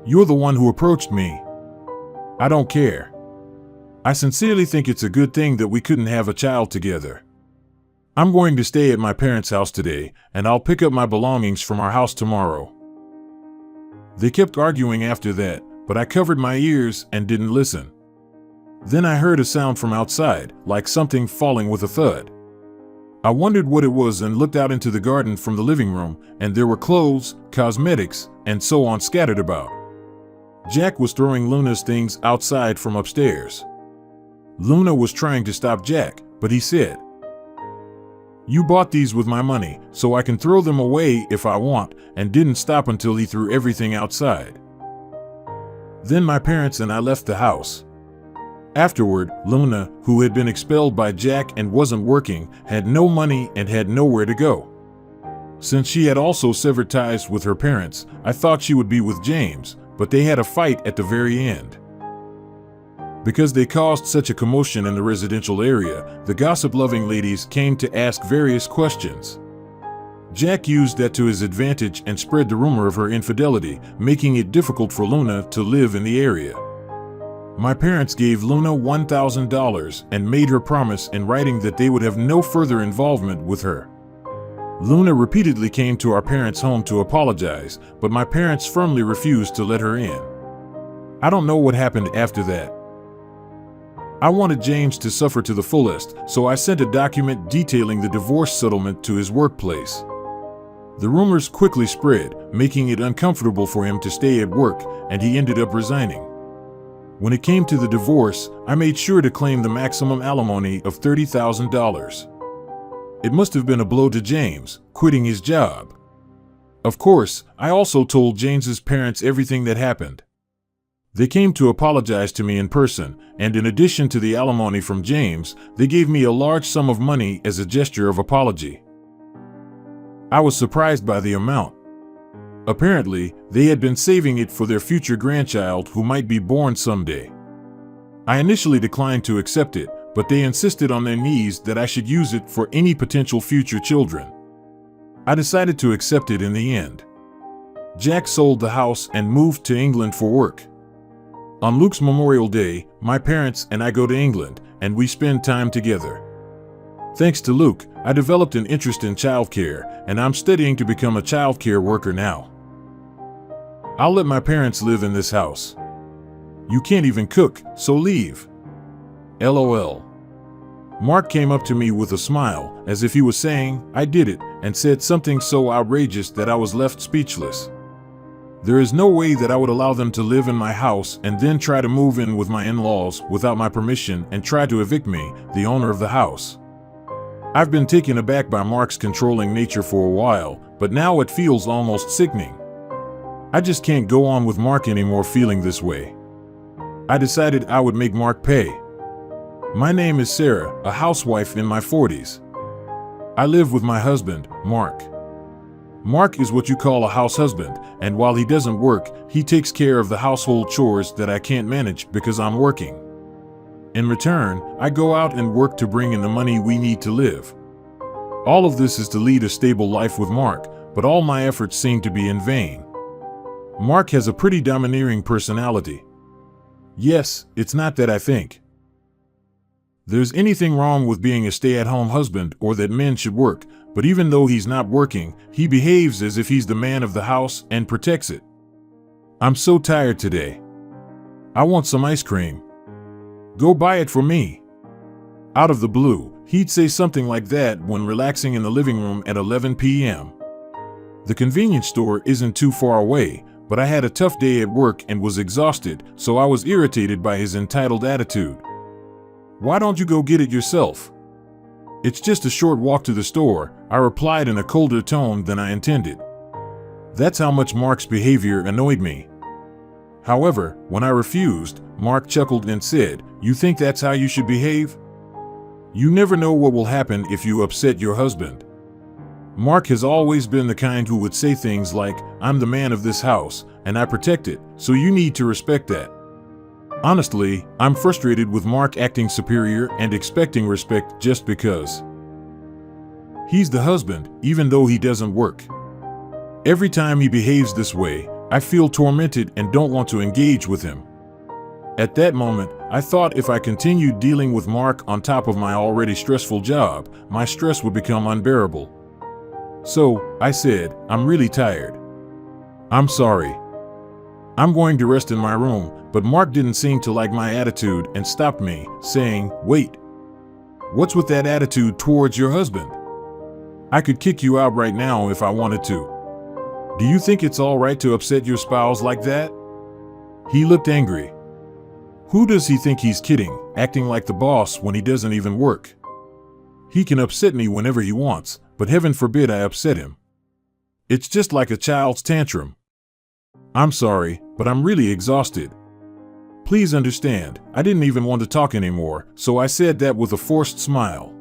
You're the one who approached me. I don't care. I sincerely think it's a good thing that we couldn't have a child together. I'm going to stay at my parents' house today, and I'll pick up my belongings from our house tomorrow. They kept arguing after that, but I covered my ears and didn't listen. Then I heard a sound from outside, like something falling with a thud. I wondered what it was and looked out into the garden from the living room, and there were clothes, cosmetics, and so on scattered about. Jack was throwing Luna's things outside from upstairs. Luna was trying to stop Jack, but he said, You bought these with my money, so I can throw them away if I want, and didn't stop until he threw everything outside. Then my parents and I left the house. Afterward, Luna, who had been expelled by Jack and wasn't working, had no money and had nowhere to go. Since she had also severed ties with her parents, I thought she would be with James, but they had a fight at the very end. Because they caused such a commotion in the residential area, the gossip-loving ladies came to ask various questions. Jack used that to his advantage and spread the rumor of her infidelity, making it difficult for Luna to live in the area. My parents gave Luna $1,000 and made her promise in writing that they would have no further involvement with her. Luna repeatedly came to our parents' home to apologize, but my parents firmly refused to let her in. I don't know what happened after that. I wanted James to suffer to the fullest, so I sent a document detailing the divorce settlement to his workplace. The rumors quickly spread, making it uncomfortable for him to stay at work, and he ended up resigning. When it came to the divorce, I made sure to claim the maximum alimony of $30,000. It must have been a blow to James, quitting his job. Of course, I also told James's parents everything that happened. They came to apologize to me in person, and in addition to the alimony from James, they gave me a large sum of money as a gesture of apology. I was surprised by the amount. Apparently, they had been saving it for their future grandchild who might be born someday. I initially declined to accept it, but they insisted on their knees that I should use it for any potential future children. I decided to accept it in the end. Jack sold the house and moved to England for work. On Luke's Memorial Day, my parents and I go to England, and we spend time together. Thanks to Luke, I developed an interest in childcare, and I'm studying to become a childcare worker now. I'll let my parents live in this house. You can't even cook, so leave. LOL. Mark came up to me with a smile, as if he was saying, "I did it," and said something so outrageous that I was left speechless. There is no way that I would allow them to live in my house and then try to move in with my in-laws without my permission and try to evict me, the owner of the house. I've been taken aback by Mark's controlling nature for a while, but now it feels almost sickening. I just can't go on with Mark anymore feeling this way. I decided I would make Mark pay. My name is Sarah, a housewife in my 40s. I live with my husband, Mark. Mark is what you call a house husband, and while he doesn't work, he takes care of the household chores that I can't manage because I'm working. In return, I go out and work to bring in the money we need to live. All of this is to lead a stable life with Mark, but all my efforts seem to be in vain. Mark has a pretty domineering personality. Yes, it's not that I think there's anything wrong with being a stay-at-home husband or that men should work, but even though he's not working, he behaves as if he's the man of the house and protects it. I'm so tired today. I want some ice cream. Go buy it for me. Out of the blue, he'd say something like that when relaxing in the living room at 11 p.m. The convenience store isn't too far away, but I had a tough day at work and was exhausted, so I was irritated by his entitled attitude. Why don't you go get it yourself? It's just a short walk to the store, I replied in a colder tone than I intended. That's how much Mark's behavior annoyed me. However, when I refused, Mark chuckled and said, "You think that's how you should behave? You never know what will happen if you upset your husband." Mark has always been the kind who would say things like, "I'm the man of this house, and I protect it, so you need to respect that." Honestly, I'm frustrated with Mark acting superior and expecting respect just because he's the husband, even though he doesn't work. Every time he behaves this way, I feel tormented and don't want to engage with him. At that moment, I thought if I continued dealing with Mark on top of my already stressful job, my stress would become unbearable. So, I said, "I'm really tired. I'm sorry. I'm going to rest in my room," but Mark didn't seem to like my attitude and stopped me, saying, "Wait. What's with that attitude towards your husband? I could kick you out right now if I wanted to. Do you think it's all right to upset your spouse like that?" He looked angry. Who does he think he's kidding, acting like the boss when he doesn't even work? He can upset me whenever he wants, but heaven forbid I upset him. It's just like a child's tantrum. I'm sorry, but I'm really exhausted. Please understand, I didn't even want to talk anymore, so I said that with a forced smile.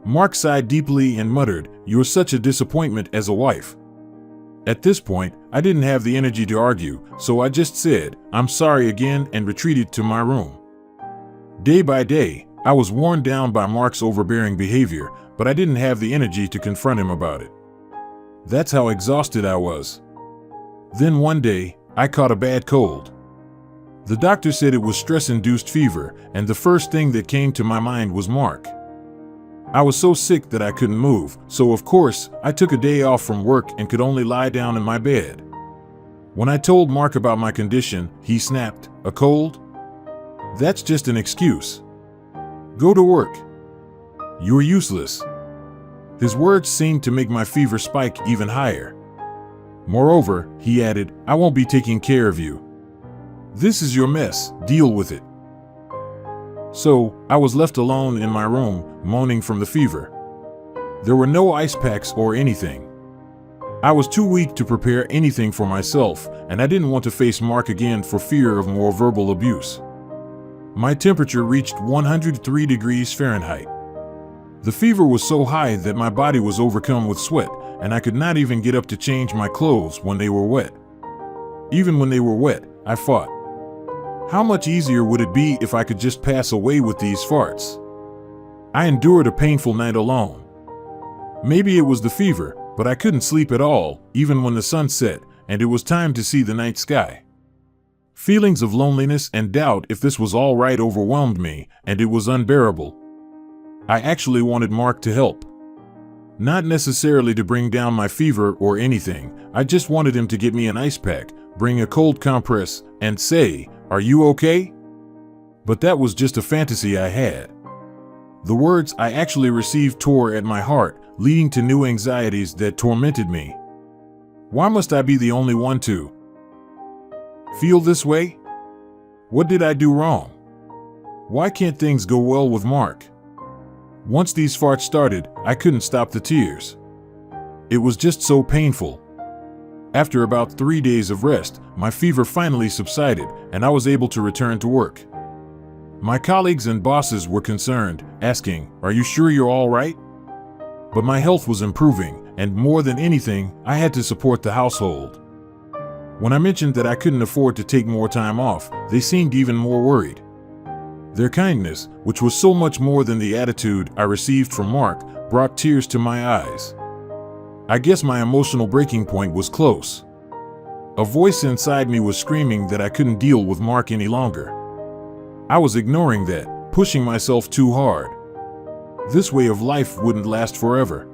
Mark sighed deeply and muttered, "You're such a disappointment as a wife." At this point, I didn't have the energy to argue, so I just said, "I'm sorry" again and retreated to my room. Day by day, I was worn down by Mark's overbearing behavior, but I didn't have the energy to confront him about it. That's how exhausted I was. Then one day, I caught a bad cold. The doctor said it was stress-induced fever, and the first thing that came to my mind was Mark. I was so sick that I couldn't move, so of course, I took a day off from work and could only lie down in my bed. When I told Mark about my condition, he snapped, "A cold? That's just an excuse. Go to work. You're useless." His words seemed to make my fever spike even higher. Moreover, he added, "I won't be taking care of you. This is your mess, deal with it." So, I was left alone in my room, moaning from the fever. There were no ice packs or anything. I was too weak to prepare anything for myself, and I didn't want to face Mark again for fear of more verbal abuse. My temperature reached 103 degrees Fahrenheit. The fever was so high that my body was overcome with sweat, and I could not even get up to change my clothes when they were wet. Even when they were wet, I fought. How much easier would it be if I could just pass away with these farts? I endured a painful night alone. Maybe it was the fever, but I couldn't sleep at all, even when the sun set, and it was time to see the night sky. Feelings of loneliness and doubt if this was all right overwhelmed me, and it was unbearable. I actually wanted Mark to help. Not necessarily to bring down my fever or anything, I just wanted him to get me an ice pack, bring a cold compress, and say, "Are you okay?" But that was just a fantasy I had. The words I actually received tore at my heart, leading to new anxieties that tormented me. Why must I be the only one to feel this way? What did I do wrong? Why can't things go well with Mark? Once these farts started, I couldn't stop the tears. It was just so painful. After about 3 days of rest, my fever finally subsided, and I was able to return to work. My colleagues and bosses were concerned, asking, "Are you sure you're all right?" But my health was improving, and more than anything, I had to support the household. When I mentioned that I couldn't afford to take more time off, they seemed even more worried. Their kindness, which was so much more than the attitude I received from Mark, brought tears to my eyes. I guess my emotional breaking point was close. A voice inside me was screaming that I couldn't deal with Mark any longer. I was ignoring that, pushing myself too hard. This way of life wouldn't last forever.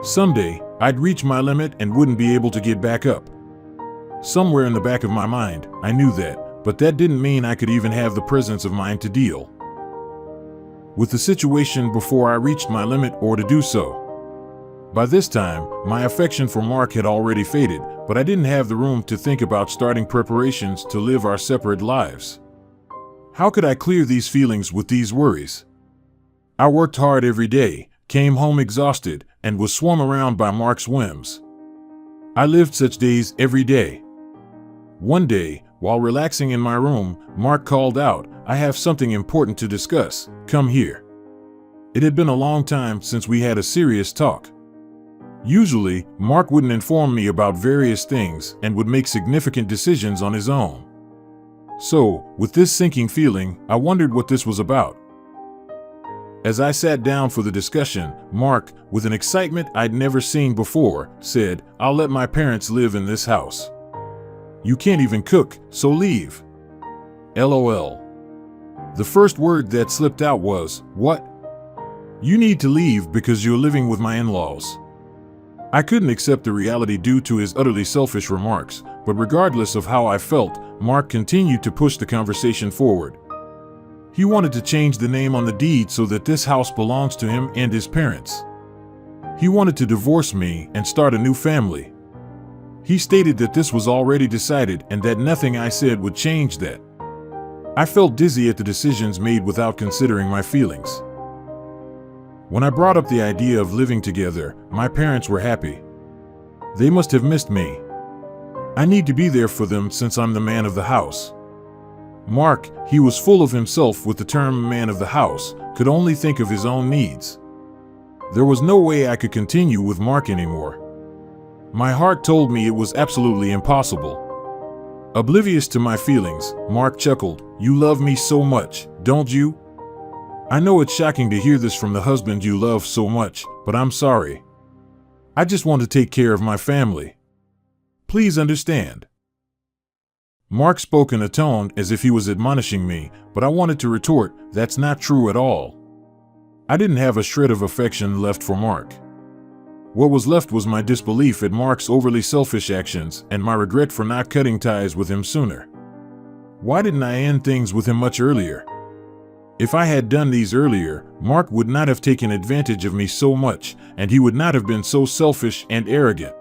Someday, I'd reach my limit and wouldn't be able to get back up. Somewhere in the back of my mind, I knew that, but that didn't mean I could even have the presence of mind to deal with the situation before I reached my limit or to do so. By this time, my affection for Mark had already faded, but I didn't have the room to think about starting preparations to live our separate lives. How could I clear these feelings with these worries? I worked hard every day, came home exhausted, and was swung around by Mark's whims. I lived such days every day. One day, while relaxing in my room, Mark called out, "I have something important to discuss, come here." It had been a long time since we had a serious talk. Usually, Mark wouldn't inform me about various things and would make significant decisions on his own. So, with this sinking feeling, I wondered what this was about. As I sat down for the discussion, Mark, with an excitement I'd never seen before, said, "I'll let my parents live in this house. You can't even cook, so leave." LOL. The first word that slipped out was, "What? You need to leave because you're living with my in-laws." I couldn't accept the reality due to his utterly selfish remarks, but regardless of how I felt, Mark continued to push the conversation forward. He wanted to change the name on the deed so that this house belongs to him and his parents. He wanted to divorce me and start a new family. He stated that this was already decided and that nothing I said would change that. I felt dizzy at the decisions made without considering my feelings. When I brought up the idea of living together, my parents were happy. They must have missed me. I need to be there for them since I'm the man of the house. Mark, he was full of himself with the term man of the house, could only think of his own needs. There was no way I could continue with Mark anymore. My heart told me it was absolutely impossible. Oblivious to my feelings, Mark chuckled, "You love me so much, don't you? I know it's shocking to hear this from the husband you love so much, but I'm sorry. I just want to take care of my family. Please understand." Mark spoke in a tone as if he was admonishing me, but I wanted to retort, "That's not true at all." I didn't have a shred of affection left for Mark. What was left was my disbelief at Mark's overly selfish actions and my regret for not cutting ties with him sooner. Why didn't I end things with him much earlier? If I had done these earlier, Mark would not have taken advantage of me so much, and he would not have been so selfish and arrogant.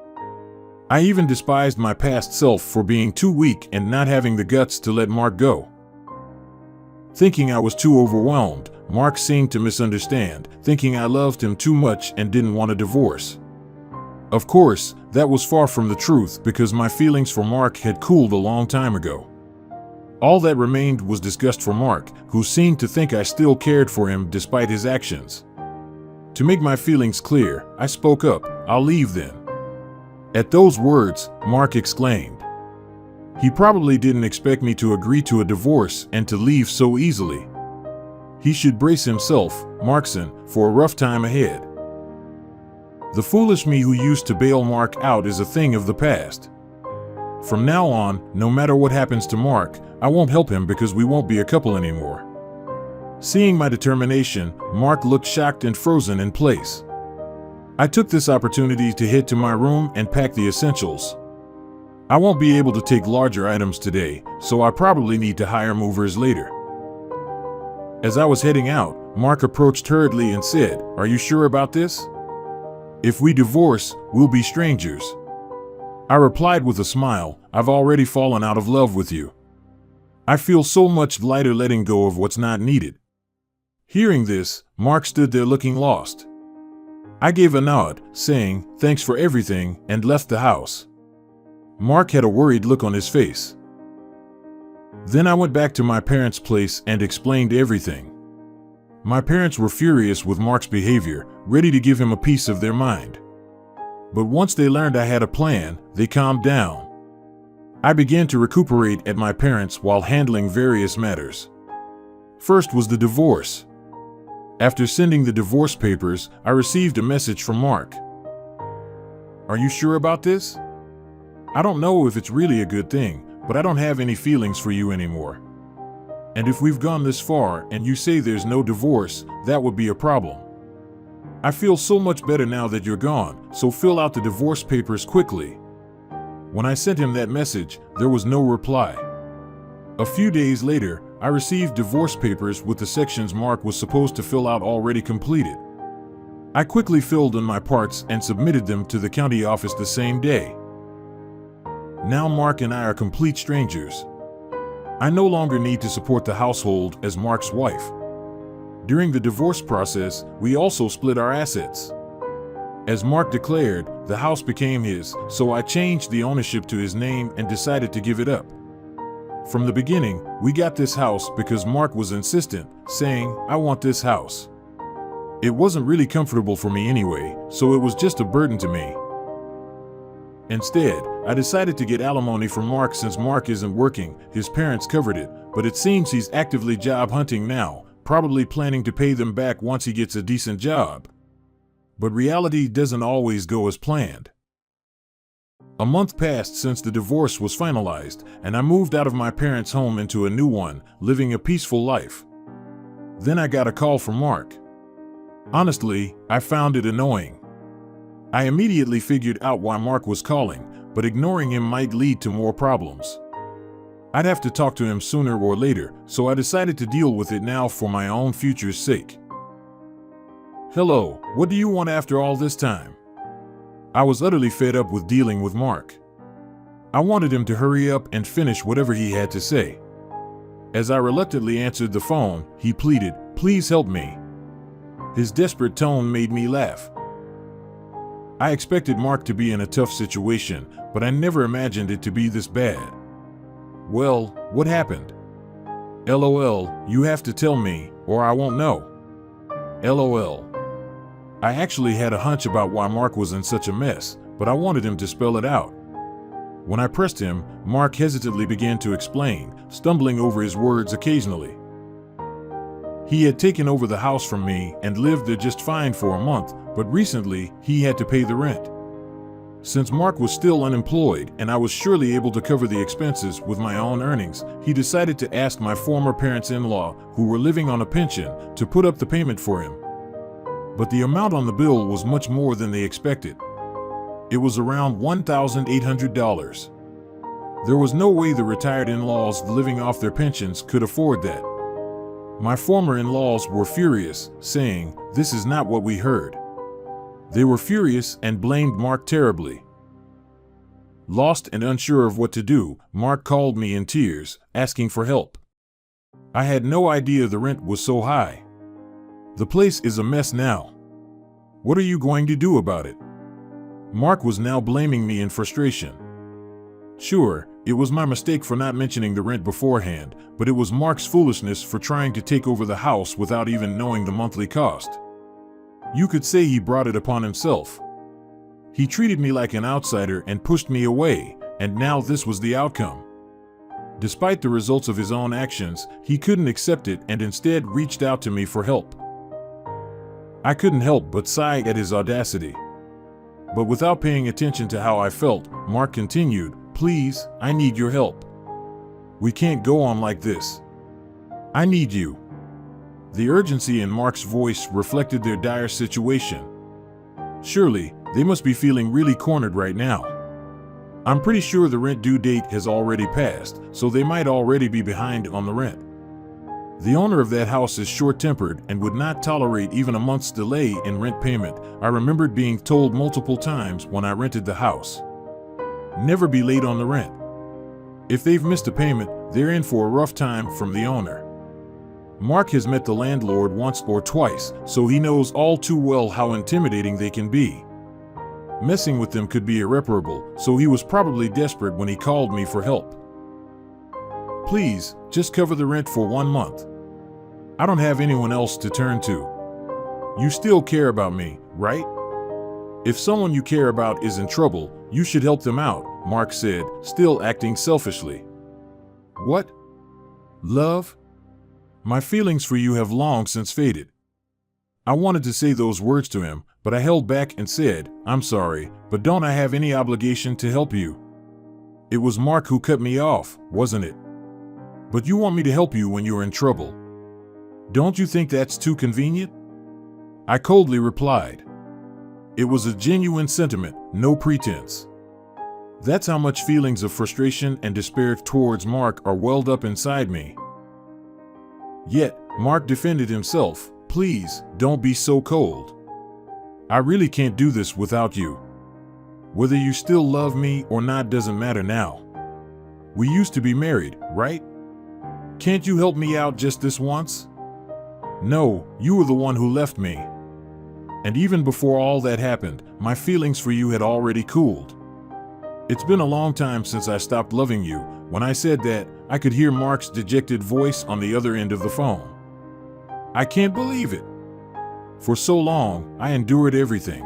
I even despised my past self for being too weak and not having the guts to let Mark go. Thinking I was too overwhelmed, Mark seemed to misunderstand, thinking I loved him too much and didn't want a divorce. Of course, that was far from the truth because my feelings for Mark had cooled a long time ago. All that remained was disgust for Mark, who seemed to think I still cared for him despite his actions. To make my feelings clear, I spoke up, "I'll leave then." At those words, Mark exclaimed. He probably didn't expect me to agree to a divorce and to leave so easily. He should brace himself, Markson, for a rough time ahead. The foolish me who used to bail Mark out is a thing of the past. From now on, no matter what happens to Mark, I won't help him because we won't be a couple anymore. Seeing my determination, Mark looked shocked and frozen in place. I took this opportunity to head to my room and pack the essentials. I won't be able to take larger items today, so I probably need to hire movers later. As I was heading out, Mark approached hurriedly and said, "Are you sure about this? If we divorce, we'll be strangers." I replied with a smile, "I've already fallen out of love with you. I feel so much lighter letting go of what's not needed." Hearing this, Mark stood there looking lost. I gave a nod, saying, "Thanks for everything," and left the house. Mark had a worried look on his face. Then I went back to my parents' place and explained everything. My parents were furious with Mark's behavior, ready to give him a piece of their mind. But once they learned I had a plan, they calmed down. I began to recuperate at my parents' while handling various matters. First was the divorce. After sending the divorce papers, I received a message from Mark. "Are you sure about this? I don't know if it's really a good thing, but I don't have any feelings for you anymore. And if we've gone this far and you say there's no divorce, that would be a problem. I feel so much better now that you're gone, so fill out the divorce papers quickly." When I sent him that message, there was no reply. A few days later, I received divorce papers with the sections Mark was supposed to fill out already completed. I quickly filled in my parts and submitted them to the county office the same day. Now Mark and I are complete strangers. I no longer need to support the household as Mark's wife. During the divorce process, we also split our assets. As Mark declared, the house became his, so I changed the ownership to his name and decided to give it up. From the beginning, we got this house because Mark was insistent, saying, "I want this house." It wasn't really comfortable for me anyway, so it was just a burden to me. Instead, I decided to get alimony from Mark since Mark isn't working. His parents covered it, but it seems he's actively job hunting now, probably planning to pay them back once he gets a decent job. But reality doesn't always go as planned. A month passed since the divorce was finalized, and I moved out of my parents' home into a new one, living a peaceful life. Then I got a call from Mark. Honestly, I found it annoying. I immediately figured out why Mark was calling, but ignoring him might lead to more problems. I'd have to talk to him sooner or later, so I decided to deal with it now for my own future's sake. "Hello, what do you want after all this time?" I was utterly fed up with dealing with Mark. I wanted him to hurry up and finish whatever he had to say. As I reluctantly answered the phone, he pleaded, "Please help me." His desperate tone made me laugh. I expected Mark to be in a tough situation, but I never imagined it to be this bad. "Well, what happened?" "LOL, you have to tell me, or I won't know." LOL. I actually had a hunch about why Mark was in such a mess, but I wanted him to spell it out. When I pressed him, Mark hesitantly began to explain, stumbling over his words occasionally. He had taken over the house from me and lived there just fine for a month, but recently he had to pay the rent. Since Mark was still unemployed and I was surely able to cover the expenses with my own earnings, he decided to ask my former parents-in-law, who were living on a pension, to put up the payment for him. But the amount on the bill was much more than they expected. It was around $1,800. There was no way the retired in-laws living off their pensions could afford that. My former in-laws were furious, saying, "This is not what we heard." They were furious and blamed Mark terribly. Lost and unsure of what to do, Mark called me in tears, asking for help. I had no idea the rent was so high. "The place is a mess now. What are you going to do about it?" Mark was now blaming me in frustration. Sure, it was my mistake for not mentioning the rent beforehand, but it was Mark's foolishness for trying to take over the house without even knowing the monthly cost. You could say he brought it upon himself. He treated me like an outsider and pushed me away, and now this was the outcome. Despite the results of his own actions, he couldn't accept it and instead reached out to me for help. I couldn't help but sigh at his audacity. But without paying attention to how I felt, Mark continued, "Please, I need your help. We can't go on like this. I need you." The urgency in Mark's voice reflected their dire situation. Surely, they must be feeling really cornered right now. I'm pretty sure the rent due date has already passed, so they might already be behind on the rent. The owner of that house is short-tempered and would not tolerate even a month's delay in rent payment. I remembered being told multiple times when I rented the house. Never be late on the rent. If they've missed a payment, they're in for a rough time from the owner. Mark has met the landlord once or twice, so he knows all too well how intimidating they can be. Messing with them could be irreparable, so he was probably desperate when he called me for help. "Please, just cover the rent for 1 month. I don't have anyone else to turn to. You still care about me, right? If someone you care about is in trouble, you should help them out," Mark said, still acting selfishly. "What? Love? My feelings for you have long since faded." I wanted to say those words to him, but I held back and said, "I'm sorry, but don't I have any obligation to help you?" It was Mark who cut me off, wasn't it? "But you want me to help you when you're in trouble. Don't you think that's too convenient?" I coldly replied. It was a genuine sentiment, no pretense. That's how much feelings of frustration and despair towards Mark are welled up inside me. Yet, Mark defended himself. "Please, don't be so cold. I really can't do this without you. Whether you still love me or not doesn't matter now. We used to be married, right? Can't you help me out just this once? No, you were the one who left me. And even before all that happened, my feelings for you had already cooled. It's been a long time since I stopped loving you." When I said that, I could hear Mark's dejected voice on the other end of the phone. "I can't believe it. For so long, I endured everything.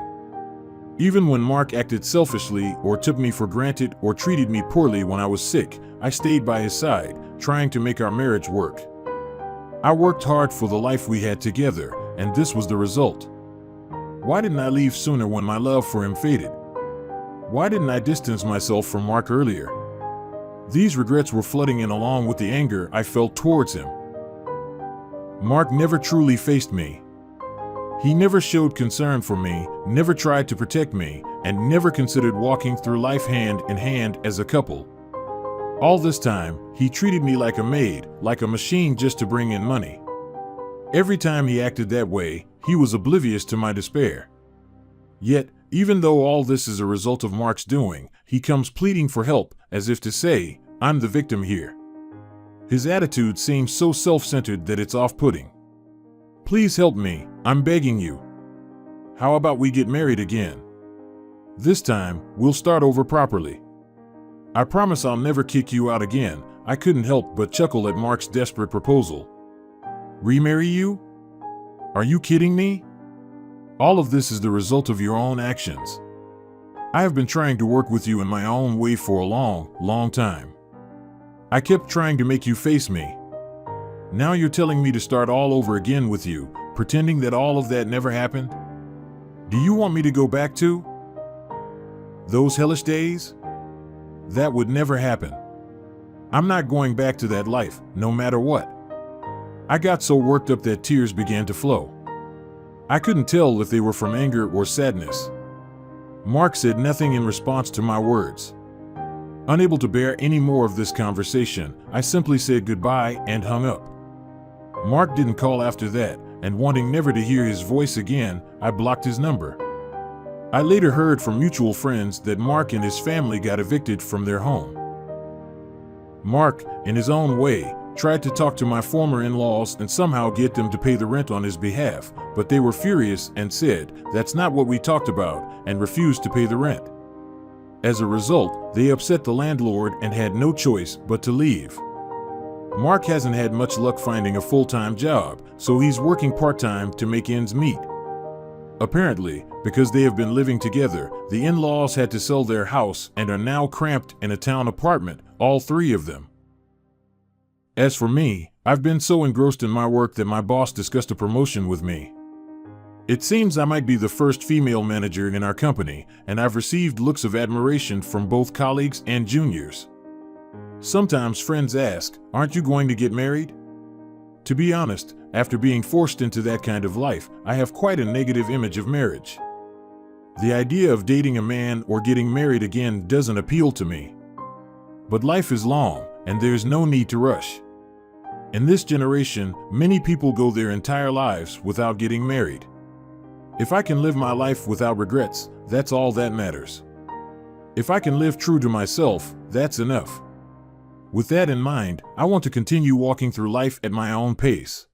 Even when Mark acted selfishly or took me for granted or treated me poorly when I was sick, I stayed by his side, trying to make our marriage work. I worked hard for the life we had together, and this was the result. Why didn't I leave sooner when my love for him faded? Why didn't I distance myself from Mark earlier?" These regrets were flooding in along with the anger I felt towards him. Mark never truly faced me. He never showed concern for me, never tried to protect me, and never considered walking through life hand in hand as a couple. All this time, he treated me like a maid, like a machine just to bring in money. Every time he acted that way, he was oblivious to my despair. Yet, even though all this is a result of Mark's doing, he comes pleading for help, as if to say, "I'm the victim here." His attitude seems so self-centered that it's off-putting. "Please help me, I'm begging you. How about we get married again? This time, we'll start over properly. I promise I'll never kick you out again." I couldn't help but chuckle at Mark's desperate proposal. "Remarry you? Are you kidding me? All of this is the result of your own actions. I have been trying to work with you in my own way for a long, long time. I kept trying to make you face me. Now you're telling me to start all over again with you, pretending that all of that never happened? Do you want me to go back to?" Those hellish days? That would never happen. I'm not going back to that life, no matter what. I got so worked up that tears began to flow. I couldn't tell if they were from anger or sadness. Mark said nothing in response to my words. Unable to bear any more of this conversation, I simply said goodbye and hung up. Mark didn't call after that, and wanting never to hear his voice again, I blocked his number. I later heard from mutual friends that Mark and his family got evicted from their home. Mark, in his own way, tried to talk to my former in-laws and somehow get them to pay the rent on his behalf, but they were furious and said, "That's not what we talked about," and refused to pay the rent. As a result, they upset the landlord and had no choice but to leave. Mark hasn't had much luck finding a full-time job, so he's working part-time to make ends meet. Apparently, because they have been living together, the in-laws had to sell their house and are now cramped in a town apartment, all three of them. As for me, I've been so engrossed in my work that my boss discussed a promotion with me. It seems I might be the first female manager in our company, and I've received looks of admiration from both colleagues and juniors. Sometimes friends ask, "Aren't you going to get married?" To be honest, after being forced into that kind of life, I have quite a negative image of marriage. The idea of dating a man or getting married again doesn't appeal to me. But life is long, and there's no need to rush. In this generation, many people go their entire lives without getting married. If I can live my life without regrets, that's all that matters. If I can live true to myself, that's enough. With that in mind, I want to continue walking through life at my own pace.